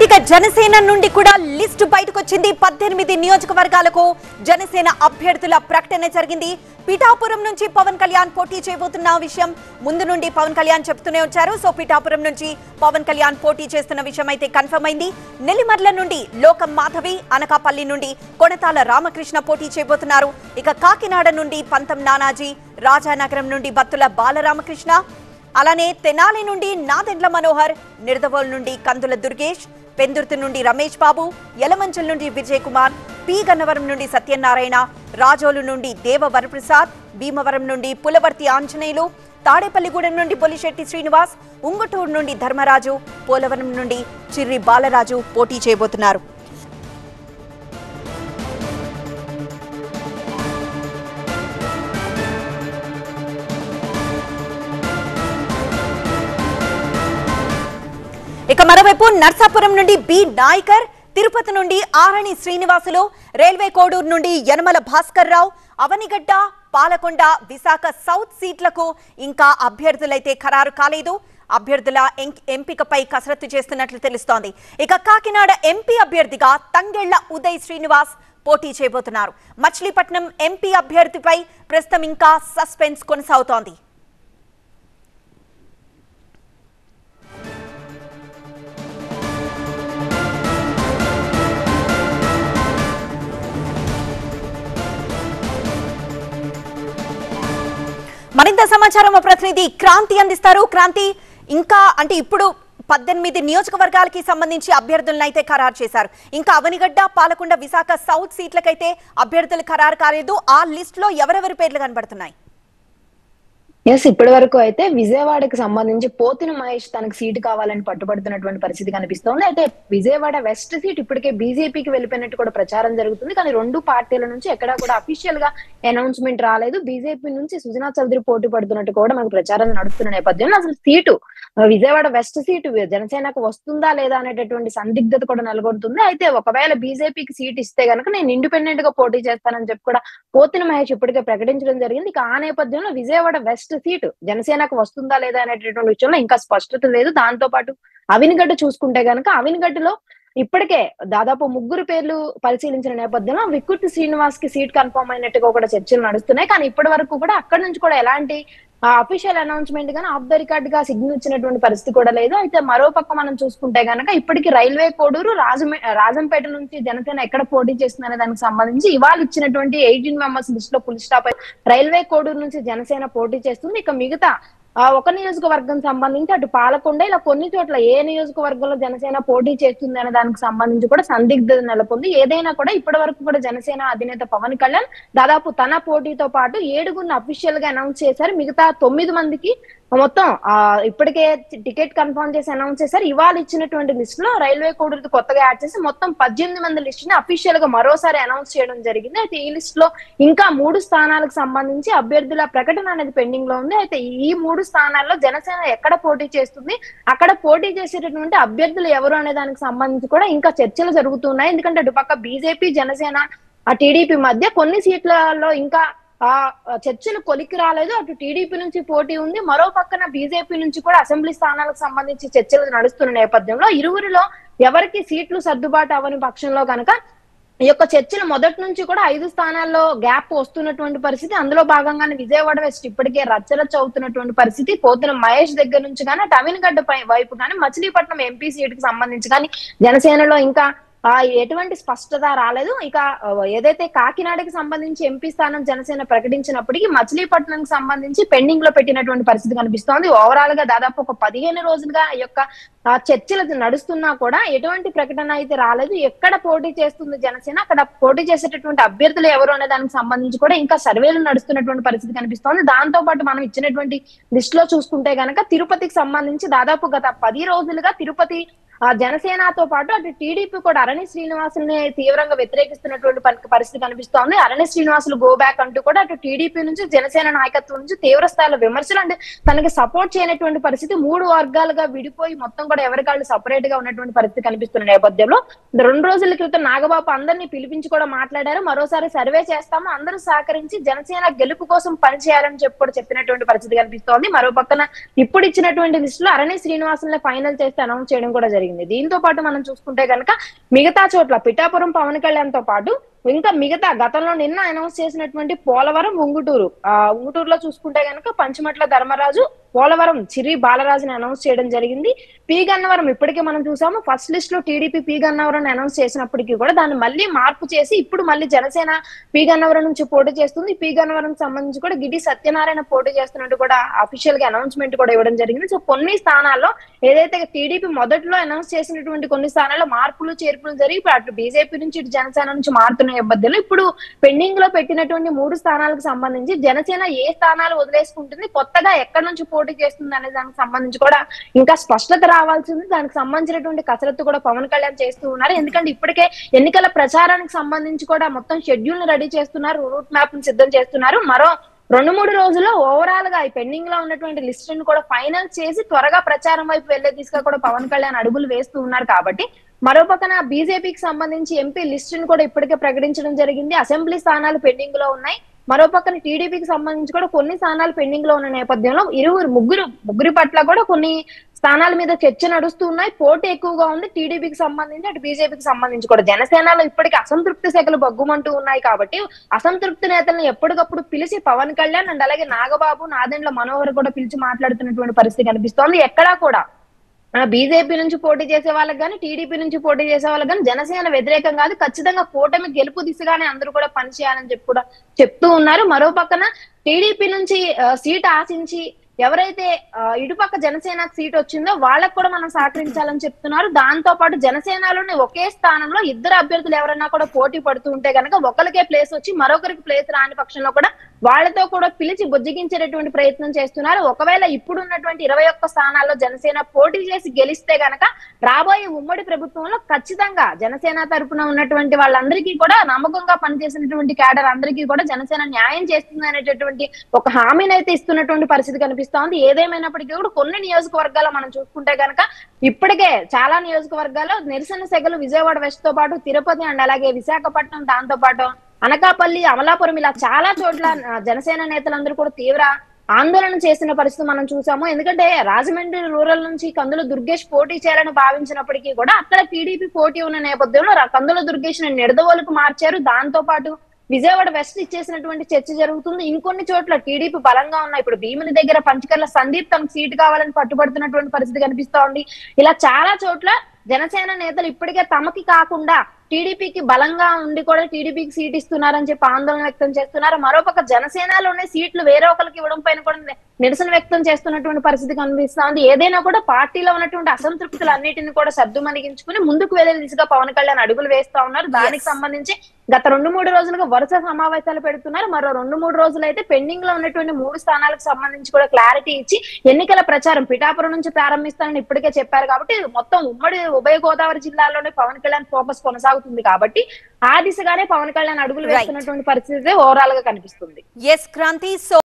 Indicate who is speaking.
Speaker 1: Right, ఇక జనసేన నుండి కూడా లిస్టు బయటకు వచ్చింది. 18 నియోజకవర్గాలకు జనసేన అభ్యర్థుల ప్రకటన జరిగింది. పిఠాపురం నుంచి పవన్ కళ్యాణ్ పోటీ చేయబోతున్న విషయం ముందు నుండి పవన్ కళ్యాణ్ చెప్తూనే వచ్చారు. సో పిఠాపురం నుంచి పవన్ కళ్యాణ్ పోటీ చేస్తున్న విషయం అయితే కన్ఫర్మ్ అయింది. నెల్లిమర్ల నుండి లోకం మాధవి, అనకాపల్లి నుండి కొణతాల రామకృష్ణ పోటీ చేయబోతున్నారు. ఇక కాకినాడ నుండి పంతం నానాజీ, రాజానగరం నుండి బత్తుల బాలరామకృష్ణ, అలానే తెనాలి నుండి నాదెండ్ల మనోహర్, నిడదవోలు నుండి కందుల దుర్గేష్, పెందుర్తి నుండి రమేష్ బాబు, యలమంచల్ నుండి విజయ్ కుమార్, పి గన్నవరం నుండి సత్యనారాయణ, రాజోలు నుండి దేవ వరప్రసాద్, భీమవరం నుండి పులవర్తి ఆంజనేయులు, తాడేపల్లిగూడెం నుండి బొలిశెట్టి శ్రీనివాస్, ఉంగుటూరు నుండి ధర్మరాజు, పోలవరం నుండి చిర్రి బాలరాజు పోటీ చేయబోతున్నారు. ఇక మరోవైపు నర్సాపురం నుండి బి నాయకర్, తిరుపతి నుండి ఆరణి శ్రీనివాసులు, రైల్వే కోడూరు నుండి యనమల భాస్కర్ రావు, అవనిగడ్డ, పాలకొండ, విశాఖ సౌత్ సీట్లకు ఇంకా అభ్యర్థులైతే ఖరారు కాలేదు. అభ్యర్థుల ఎంపికపై కసరత్తు చేస్తున్నట్లు తెలుస్తోంది. ఇక కాకినాడ ఎంపీ అభ్యర్థిగా తంగెళ్ల ఉదయ్ శ్రీనివాస్ పోటీ చేయబోతున్నారు. మచిలీపట్నం ఎంపీ అభ్యర్థిపై ప్రస్తుతం ఇంకా సస్పెన్స్ కొనసాగుతోంది. మరింత సమాచారం మా ప్రతినిధి క్రాంతి అందిస్తారు. క్రాంతి, ఇంకా అంటే ఇప్పుడు 18 నియోజకవర్గాలకి సంబంధించి అభ్యర్థులను అయితే ఖరారు చేశారు. ఇంకా అవనిగడ్డ, పాలకొండ, విశాఖ సౌత్ సీట్లకైతే అభ్యర్థులు ఖరారు కాలేదు. ఆ లిస్ట్ లో ఎవరెవరి పేర్లు కనబడుతున్నాయి?
Speaker 2: ఇప్పటి వరకు అయితే విజయవాడకి సంబంధించి పోతిన మహేష్ తనకు సీటు కావాలని పట్టుబడుతున్నటువంటి పరిస్థితి కనిపిస్తోంది. అయితే విజయవాడ వెస్ట్ సీట్ ఇప్పటికే బీజేపీకి వెళ్ళిపోయినట్టు కూడా ప్రచారం జరుగుతుంది. కానీ రెండు పార్టీల నుంచి ఎక్కడా కూడా అఫీషియల్ గా అనౌన్స్మెంట్ రాలేదు. బీజేపీ నుంచి సుజనా చౌదరి పోటీ పడుతున్నట్టు కూడా మనకు ప్రచారం నడుస్తున్న నేపథ్యంలో అసలు సీటు విజయవాడ వెస్ట్ సీటు జనసేనకు వస్తుందా లేదా అనేటటువంటి సందిగ్ధత కూడా నెలకొంటుంది. అయితే ఒకవేళ బీజేపీకి సీట్ ఇస్తే గనక నేను ఇండిపెండెంట్ గా పోటీ చేస్తానని చెప్పి కూడా పోతిన మహేష్ ఇప్పటికే ప్రకటించడం జరిగింది. ఇక ఆ నేపథ్యంలో విజయవాడ వెస్ట్ సీటు జనసేనకు వస్తుందా లేదా అనేటటువంటి విషయంలో ఇంకా స్పష్టత లేదు. దాంతో పాటు అవినిగడ్డ చూసుకుంటే గనక అవినిగడ్డలో ఇప్పటికే దాదాపు 3 పేర్లు పరిశీలించిన నేపథ్యంలో విక్కుర్తి శ్రీనివాస్ కి సీట్ కన్ఫర్మ్ అయినట్టుగా కూడా చర్చలు నడుస్తున్నాయి. కానీ ఇప్పటి వరకు కూడా అక్కడి నుంచి కూడా ఎలాంటి అఫీషియల్ అనౌన్స్మెంట్ గానీ ఆఫ్ ద రికార్డ్ గా సిగ్నల్ ఇచ్చినటువంటి పరిస్థితి కూడా లేదు. అయితే మరో పక్క మనం చూసుకుంటే గనక ఇప్పటికి రైల్వే కోడూరు, రాజంపేట నుంచి జనసేన ఎక్కడ పోటీ చేస్తుందనే దానికి సంబంధించి ఇవాళ ఇచ్చినటువంటి 18 మెంబర్స్ లిస్ట్ లో ఫుల్ స్టాప్ రైల్వే కోడూరు నుంచి జనసేన పోటీ చేస్తుంది. ఇక మిగతా ఒక నియోజకవర్గం సంబంధించి అటు పాలకొండ ఇలా కొన్ని చోట్ల ఏ నియోజకవర్గంలో జనసేన పోటీ చేస్తుంది అనే దానికి సంబంధించి కూడా సందిగ్ధత నెలకొంది. ఏదైనా కూడా ఇప్పటి వరకు కూడా జనసేన అధినేత పవన్ కళ్యాణ్ దాదాపు తన పోటీతో పాటు 7 అఫీషియల్ గా అనౌన్స్ చేశారు. మిగతా 9 మందికి మొత్తం ఇప్పటికే టికెట్ కన్ఫర్మ్ చేసి అనౌన్స్ చేశారు. ఇవాళ ఇచ్చినటువంటి లిస్ట్ లో రైల్వే కోడూరు కొత్తగా యాడ్ చేసి మొత్తం 18 మంది లిస్ట్ ని అఫీషియల్ గా మరోసారి అనౌన్స్ చేయడం జరిగింది. అయితే ఈ లిస్ట్ లో ఇంకా 3 స్థానాలకు సంబంధించి అభ్యర్థుల ప్రకటన అనేది పెండింగ్ లో ఉంది. అయితే ఈ 3 స్థానాల్లో జనసేన ఎక్కడ పోటీ చేస్తుంది, అక్కడ పోటీ చేసేటటువంటి అభ్యర్థులు ఎవరు అనే దానికి సంబంధించి కూడా ఇంకా చర్చలు జరుగుతున్నాయి. ఎందుకంటే అటుపక్క బీజేపీ, జనసేన, టీడీపీ మధ్య కొన్ని సీట్లలో ఇంకా చర్చలు కొలికి రాలేదు. అటు టీడీపీ నుంచి పోటీ ఉంది, మరో పక్కన బీజేపీ నుంచి కూడా అసెంబ్లీ స్థానాలకు సంబంధించి చర్చలు నడుస్తున్న నేపథ్యంలో ఇరువురిలో ఎవరికి సీట్లు సర్దుబాటు అవని పక్షంలో కనుక ఈ యొక్క చర్చలు మొదటి నుంచి కూడా 5 స్థానాల్లో గ్యాప్ వస్తున్నటువంటి పరిస్థితి. అందులో భాగంగానే విజయవాడ వెస్ట్ ఇప్పటికే రచ్చరచ్చ అవుతున్నటువంటి పరిస్థితి. పోతున్న మహేష్ దగ్గర నుంచి కానీ అవినిగడ్డ వైపు కానీ మచిలీపట్నం ఎంపీ సీట్ కి సంబంధించి కానీ జనసేనలో ఇంకా ఎటువంటి స్పష్టత రాలేదు. ఇక ఏదైతే కాకినాడకి సంబంధించి ఎంపీ స్థానం జనసేన ప్రకటించినప్పటికీ మచిలీపట్నానికి సంబంధించి పెండింగ్ లో పెట్టినటువంటి పరిస్థితి కనిపిస్తోంది. ఓవరాల్ గా దాదాపు ఒక 15 రోజులుగా ఈ యొక్క చర్చలు నడుస్తున్నా కూడా ఎటువంటి ప్రకటన అయితే రాలేదు. ఎక్కడ పోటీ చేస్తుంది జనసేన, అక్కడ పోటీ చేసేటటువంటి అభ్యర్థులు ఎవరు అనే దానికి సంబంధించి కూడా ఇంకా సర్వేలు నడుస్తున్నటువంటి పరిస్థితి కనిపిస్తోంది. దాంతో పాటు మనం ఇచ్చినటువంటి లిస్ట్ లో చూసుకుంటే గనక తిరుపతికి సంబంధించి దాదాపు గత 10 రోజులుగా తిరుపతి జనసేనతో పాటు అటు టీడీపీ కూడా అరణి శ్రీనివాసుల్ని తీవ్రంగా వ్యతిరేకిస్తున్నటువంటి పరిస్థితి కనిపిస్తోంది. అరణి శ్రీనివాసులు గో బ్యాక్ అంటూ కూడా అటు టీడీపీ నుంచి జనసేన నాయకత్వం నుంచి తీవ్ర స్థాయిలో విమర్శలు అంటే తనకి సపోర్ట్ చేయనటువంటి పరిస్థితి. 3 వర్గాలుగా విడిపోయి మొత్తం కూడా ఎవరికాళ్ళు సపరేట్ గా ఉన్నటువంటి పరిస్థితి కనిపిస్తున్న నేపథ్యంలో 2 రోజుల క్రితం నాగబాబు అందరినీ పిలిపించి కూడా మాట్లాడారు. మరోసారి సర్వే చేస్తాము, అందరూ సహకరించి జనసేన గెలుపు కోసం పనిచేయాలని చెప్పి కూడా చెప్పినటువంటి పరిస్థితి కనిపిస్తోంది. మరో పక్కన ఇప్పుడు ఇచ్చినటువంటి లిస్ట్ లో అరణి శ్రీనివాసుల్ని ఫైనల్ చేస్తే అనౌన్స్ చేయడం కూడా జరిగింది. జరిగింది. దీంతో పాటు మనం చూసుకుంటే కనుక మిగతా చోట్ల పిఠాపురం పవన్ కళ్యాణ్ తో పాటు ఇంకా మిగతా గతంలో నిన్న అనౌన్స్ చేసినటువంటి పోలవరం, ఉంగుటూరులో చూసుకుంటే కనుక పంచమట్ల ధర్మరాజు, పోలవరం చిరి బాలరాజుని అనౌన్స్ చేయడం జరిగింది. పి గన్నవరం ఇప్పటికే మనం చూసాము, ఫస్ట్ లిస్ట్ లో టీడీపీ పి గన్నవరం అనౌన్స్ చేసినప్పటికీ కూడా దాన్ని మళ్ళీ మార్పు చేసి ఇప్పుడు మళ్ళీ జనసేన పి గన్నవరం నుంచి పోటీ చేస్తుంది. పి గన్నవరం సంబంధించి కూడా గిడి సత్యనారాయణ పోటీ చేస్తున్నట్టు కూడా అఫీషియల్ గా అనౌన్స్మెంట్ కూడా ఇవ్వడం జరిగింది. సో కొన్ని స్థానాల్లో ఏదైతే టీడీపీ మొదట్లో అనౌన్స్ చేసినటువంటి కొన్ని స్థానాల్లో మార్పులు చేర్పులు జరిగి అటు బీజేపీ నుంచి ఇటు జనసేన నుంచి మారుతున్న నేపథ్యంలో ఇప్పుడు పెండింగ్ లో పెట్టినటువంటి 3 స్థానాలకు సంబంధించి జనసేన ఏ స్థానాలు వదిలేసుకుంటుంది, కొత్తగా ఎక్కడి నుంచి పోటీ చేస్తుంది అనే దానికి సంబంధించి కూడా ఇంకా స్పష్టత రావాల్సి ఉంది. దానికి సంబంధించినటువంటి కసరత్తు కూడా పవన్ కళ్యాణ్ చేస్తూ ఉన్నారు. ఎందుకంటే ఇప్పటికే ఎన్నికల ప్రచారానికి సంబంధించి కూడా మొత్తం షెడ్యూల్ ని రెడీ చేస్తున్నారు, రూట్ మ్యాప్ ని సిద్ధం చేస్తున్నారు. మరో 2-3 రోజుల్లో ఓవరాల్ గా ఈ పెండింగ్ లో ఉన్నటువంటి లిస్ట్ ని కూడా ఫైనల్ చేసి త్వరగా ప్రచారం వైపు వెళ్లే దిశగా కూడా పవన్ కళ్యాణ్ అడుగులు వేస్తూ ఉన్నారు. కాబట్టి మరో పక్కన బీజేపీకి సంబంధించి ఎంపీ లిస్ట్ ని కూడా ఇప్పటికే ప్రకటించడం జరిగింది. అసెంబ్లీ స్థానాలు పెండింగ్ లో ఉన్నాయి. మరో పక్కన టీడీపీకి సంబంధించి కూడా కొన్ని స్థానాలు పెండింగ్ లో ఉన్న నేపథ్యంలో ముగ్గురి పట్ల కూడా కొన్ని స్థానాల మీద చర్చ నడుస్తూ ఉన్నాయి. పోటీ ఎక్కువగా ఉంది టీడీపీకి సంబంధించి, అటు బీజేపీకి సంబంధించి కూడా. జనసేనలో ఇప్పటికీ అసంతృప్తి శాఖలు బగ్గుమంటూ ఉన్నాయి. కాబట్టి అసంతృప్తి నేతలను ఎప్పటికప్పుడు పిలిచి పవన్ కళ్యాణ్ అండ్ అలాగే నాగబాబు, నాదెండ్ల మనోహర్ కూడా పిలిచి మాట్లాడుతున్నటువంటి పరిస్థితి కనిపిస్తోంది. ఎక్కడా కూడా బీజేపీ నుంచి పోటీ చేసే వాళ్ళకి కానీ, టీడీపీ నుంచి పోటీ చేసే వాళ్ళకి కానీ జనసేన వ్యతిరేకం కాదు, ఖచ్చితంగా కూటమి గెలుపు దిశగానే అందరూ కూడా పనిచేయాలని చెప్పి కూడా చెప్తూ ఉన్నారు. మరో పక్కన టీడీపీ నుంచి సీట్ ఆశించి ఎవరైతే ఇటుపక్క జనసేన సీట్ వచ్చిందో వాళ్ళకు కూడా మనం సహకరించాలని చెప్తున్నారు. దాంతో పాటు జనసేనలోని ఒకే స్థానంలో ఇద్దరు అభ్యర్థులు ఎవరైనా కూడా పోటీ పడుతూ ఉంటే కనుక ఒకరికే ప్లేస్ వచ్చి మరొకరికి ప్లేస్ రాని పక్షంలో కూడా వాళ్ళతో కూడా పిలిచి బుజ్జగించేటటువంటి ప్రయత్నం చేస్తున్నారు. ఒకవేళ ఇప్పుడు ఉన్నటువంటి 21 స్థానాల్లో జనసేన పోటీ చేసి గెలిస్తే గనక రాబోయే ఉమ్మడి ప్రభుత్వంలో ఖచ్చితంగా జనసేన తరపున ఉన్నటువంటి వాళ్ళందరికీ కూడా నమ్మకంగా పనిచేసినటువంటి క్యాడర్ అందరికీ కూడా జనసేన న్యాయం చేస్తుంది అనేటటువంటి ఒక హామీని అయితే ఇస్తున్నటువంటి పరిస్థితి కనిపిస్తుంది. ఏదేమైనప్పటికీ కూడా కొన్ని నియోజకవర్గాల్లో మనం చూసుకుంటే కనుక ఇప్పటికే చాలా నియోజకవర్గాల్లో నిరసన సెగలు విజయవాడ వెస్ట్ తో పాటు తిరుపతి అండ్ అలాగే విశాఖపట్నం, దాంతో పాటు అనకాపల్లి, అమలాపురం ఇలా చాలా చోట్ల జనసేన నేతలందరూ కూడా తీవ్ర ఆందోళన చేసిన పరిస్థితి మనం చూసాము. ఎందుకంటే రాజమండ్రి రూరల్ నుంచి కందుల దుర్గేష్ పోటీ చేయాలని భావించినప్పటికీ కూడా అక్కడ టీడీపీ పోటీ ఉన్న నేపథ్యంలో కందుల దుర్గేష్ ని నిడదవోలుకు మార్చారు. దాంతో పాటు విజయవాడ వెస్ట్ ఇచ్చేసినటువంటి చర్చ జరుగుతుంది. ఇంకొన్ని చోట్ల టీడీపీ బలంగా ఉన్నాయి. ఇప్పుడు భీముని దగ్గర పంచకర్ల సందీప్ తనకు సీటు కావాలని పట్టుబడుతున్నటువంటి పరిస్థితి కనిపిస్తా ఉంది. ఇలా చాలా చోట్ల జనసేన నేతలు ఇప్పటికే తమకి కాకుండా టీడీపీకి బలంగా ఉండి కూడా టీడీపీకి సీట్ ఇస్తున్నారని చెప్పి ఆందోళన వ్యక్తం చేస్తున్నారు. మరోపక్క జనసేనలోనే సీట్లు వేరే ఒకరికి ఇవ్వడం పైన కూడా నిరసన వ్యక్తం చేస్తున్నటువంటి పరిస్థితి కనిపిస్తా ఉంది. ఏదైనా కూడా పార్టీలో ఉన్నటువంటి అసంతృప్తులు అన్నిటిని కూడా సర్దుమణిగించుకుని ముందుకు వెళ్లే దిశగా పవన్ కళ్యాణ్ అడుగులు వేస్తా ఉన్నారు. దానికి సంబంధించి గత 2-3 రోజులుగా వరుస సమావేశాలు పెడుతున్నారు. మరో 2-3 రోజులు అయితే పెండింగ్ లో ఉన్నటువంటి 3 స్థానాలకు సంబంధించి కూడా క్లారిటీ ఇచ్చి ఎన్నికల ప్రచారం పిఠాపురం నుంచి ప్రారంభిస్తానని ఇప్పటికే చెప్పారు. కాబట్టి మొత్తం ఉమ్మడి ఉభయ గోదావరి జిల్లాలోనే పవన్ కళ్యాణ్ ఫోకస్ కొనసాగుతుంది. కాబట్టి ఆ దిశగానే పవన్ కళ్యాణ్ అడుగులు వేస్తున్నటువంటి పరిస్థితి ఓవరాల్ గా కనిపిస్తుంది.
Speaker 1: ఎస్ క్రాంతి.